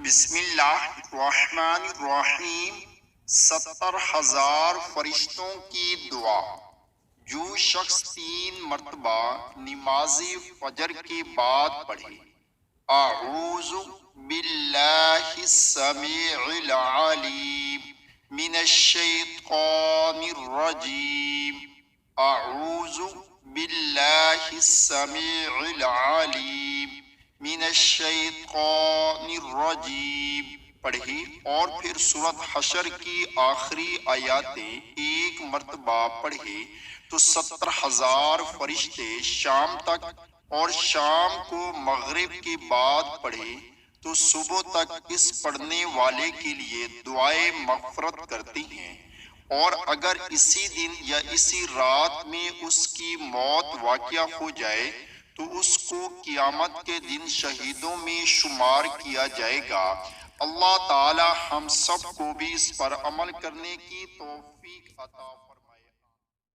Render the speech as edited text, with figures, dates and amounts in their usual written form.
بسم اللہ الرحمن الرحیم 70,000 فرشتوں کی دعا۔ جو شخص 3 مرتبہ نماز فجر کے بعد پڑھے اعوذ باللہ السمیع العلیم من الشیطان الرجیم، اعوذ باللہ السمیع العلیم من الشیطان الرجیم پڑھی، اور پھر سورۃ حشر کی آخری آیاتیں 1 مرتبہ پڑھے تو 70,000 فرشتے شام تک، اور شام کو مغرب کے بعد پڑھے تو صبح تک اس پڑھنے والے کے لیے دعائے مغفرت کرتی ہیں۔ اور اگر اسی دن یا اسی رات میں اس کی موت واقع ہو جائے تو اس کو قیامت کے دن شہیدوں میں شمار کیا جائے گا۔ اللہ تعالی ہم سب کو بھی اس پر عمل کرنے کی توفیق عطا فرمائے۔